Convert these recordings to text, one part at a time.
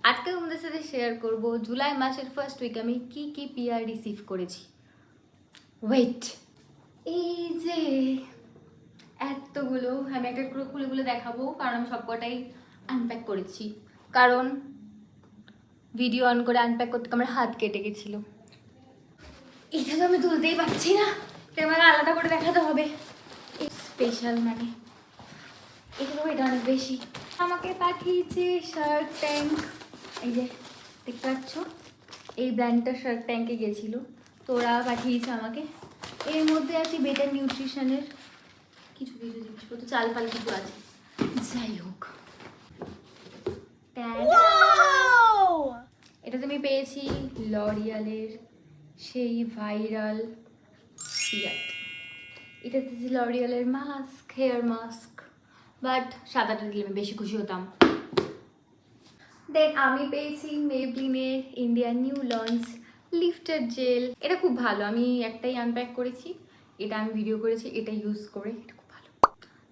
আজকে তোমাদের সাথে শেয়ার করব জুলাই মাসের ফার্স্ট উইক আমি কি কি পিআর রিসিভ করেছি। ওয়েট, এই যে এতগুলো আমি একটা করে খুলে খুলে দেখাবো, কারণ আমি সবকটাই আনপ্যাক করেছি। কারণ ভিডিও অন করে আনপ্যাক করতে আমার হাত কেটে গেছিলো। এটা তো আমি তুলতেই পারছি না, তাই আমাকে আলাদা করে দেখাতে হবে। স্পেশাল মানে এটা অনেক বেশি। আমাকে পাঠিয়েছে শার্ক ট্যাঙ্ক, এই যে দেখতে পাচ্ছ, এই ব্র্যান্ডটা শার্ক ট্যাঙ্কে গেছিলো, তো ওরা পাঠিয়েছে আমাকে। এর মধ্যে আছে বেটার নিউট্রিশনের কিছু কিছু জিনিসপত্র, চাল ফাল কিছু আছে। যাই হোক, এটাতে আমি পেয়েছি লরিয়ালের সেই ভাইরাল পিয়ার। এটাতে যে লরিয়ালের মাস্ক, হেয়ার মাস্ক, বাট সাদাটা দিলে আমি বেশি খুশি হতাম। দেন আমি পেয়েছি মেবলিনের Indian new launch lifted gel. এটা খুব ভালো, আমি একটাই আনপ্যাক করেছি, এটা আমি ভিডিও করেছি এটা ইউজ করে। এটা খুব ভালো,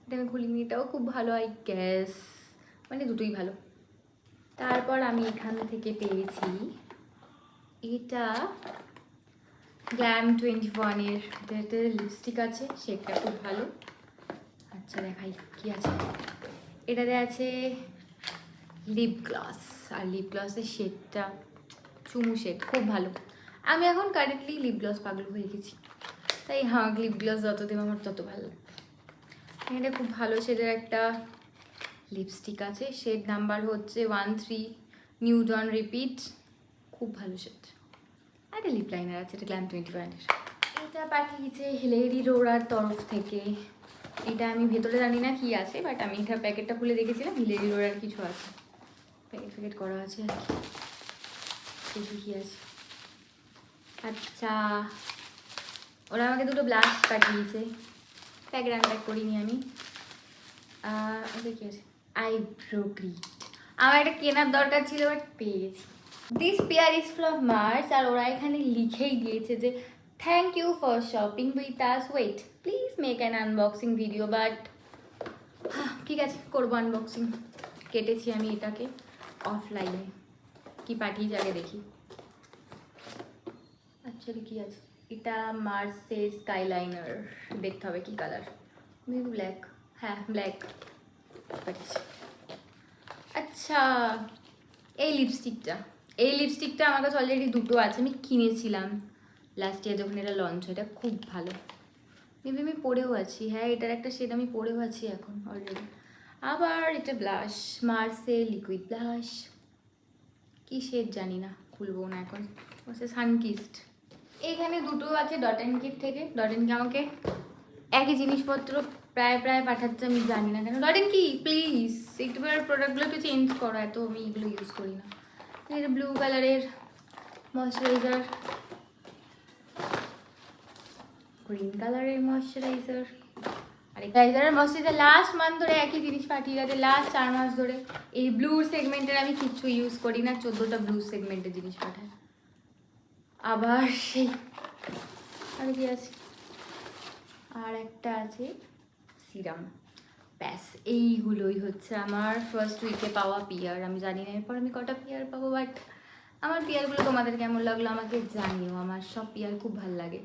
এটা আমি খুলিনি, এটাও খুব ভালো আই গ্যাস, মানে দুটোই ভালো। তারপর আমি এখান থেকে পেয়েছি এটা গ্ল্যাম 21-এর যেটা লিপস্টিক আছে, সেটা খুব ভালো। আচ্ছা দেখাই কি আছে। এটাতে আছে লিপ গ্লস, আর লিপ গ্লসের শেডটা চুমু শেড, খুব ভালো। আমি এখন কারেন্টলি লিপ গ্লস পাগল হয়ে গেছি, তাই হ্যাঁ লিপ গ্লস যত দেব আমার তত ভালো। এটা খুব ভালো শেডের একটা লিপস্টিক আছে, শেড নাম্বার হচ্ছে 13 নিউড অন রিপিট, খুব ভালো শেড। আর একটা লিপ লাইনার আছে, এটা গ্ল্যাম 21-এর। এটা পাঠিয়েছে হিলেরি রোরার তরফ থেকে। এটা আমি ভেতরে জানি না কি আছে, বাট আমি এটা প্যাকেটটা খুলে দেখেছিলাম, হিলেরি রোরার কিছু আছে, প্যাকেট ফ্যাকেট করা আছে আর কি। কি আছে, আচ্ছা ওরা আমাকে দুটো ব্লাশ পাঠিয়েছে, প্যাকেট আনপ্যাক করিনি আমি। ওটা কি আছে, আইব্রো গ্রিড। আমার এটা কেনার দরকার ছিল, বাট পেয়ে গেছি। This pair is from Mars, আর ওরা এখানে লিখেই দিয়েছে যে thank you for shopping with us, wait please make an unboxing video. But ঠিক আছে, করবো আনবক্সিং। কেটেছি আমি এটাকে অফলাইনে। কি পাঠিয়েছি আগে দেখি, অ্যাকচুয়ালি কি আছে। এটা মার্সের স্কাইলাইনার, দেখতে হবে কি কালার, মেবি ব্ল্যাক, হ্যাঁ ব্ল্যাক পাঠিয়েছি। আচ্ছা এই লিপস্টিকটা আমার কাছে অলরেডি দুটো আছে, আমি কিনেছিলাম লাস্ট ইয়ার যখন এটা লঞ্চ হয়। এটা খুব ভালো, মেবি আমি পরেও আছি, হ্যাঁ এটার একটা শেড আমি পরেও আছি এখন অলরেডি। আবার এটা ব্লাশ, মার্সে লিকুইড ব্লাশ, কি শেড জানি না, খুলবো না এখন। হচ্ছে সানকিস্ট। এখানে দুটো আছে ডট অ্যান্ড কিট থেকে। ডট অ্যান্ড কি আমাকে একই জিনিসপত্র প্রায় পাঠাচ্ছে, আমি জানি না কেন। ডট অ্যান্ড কি প্লিজ একটু প্রোডাক্টগুলো একটু চেঞ্জ করো, এত আমি এগুলো ইউজ করি না। এটা ব্লু কালারের ময়শ্চারাইজার, গ্রিন কালারের ময়শ্চারাইজার, আর এই ময়শ্চারাইজার লাস্ট মান্থ ধরে একই জিনিস পাঠিয়ে গেছে, লাস্ট 4 মাস ধরে। এই ব্লু সেগমেন্টের আমি কিচ্ছু ইউজ করি না, 14টা ব্লু সেগমেন্টের জিনিস পাঠায়। আবার সেই আর কি আছে, আর একটা আছে সিরাম। ব্যাস এইগুলোই হচ্ছে আমার ফার্স্ট উইকে পাওয়া পিয়ার। আমি জানি না এরপর আমি কটা পিয়ার পাবো, বাট আমার পিয়ারগুলো তোমাদের কেমন লাগলো আমাকে জানিও। আমার সব পিয়ার খুব ভালো লাগে।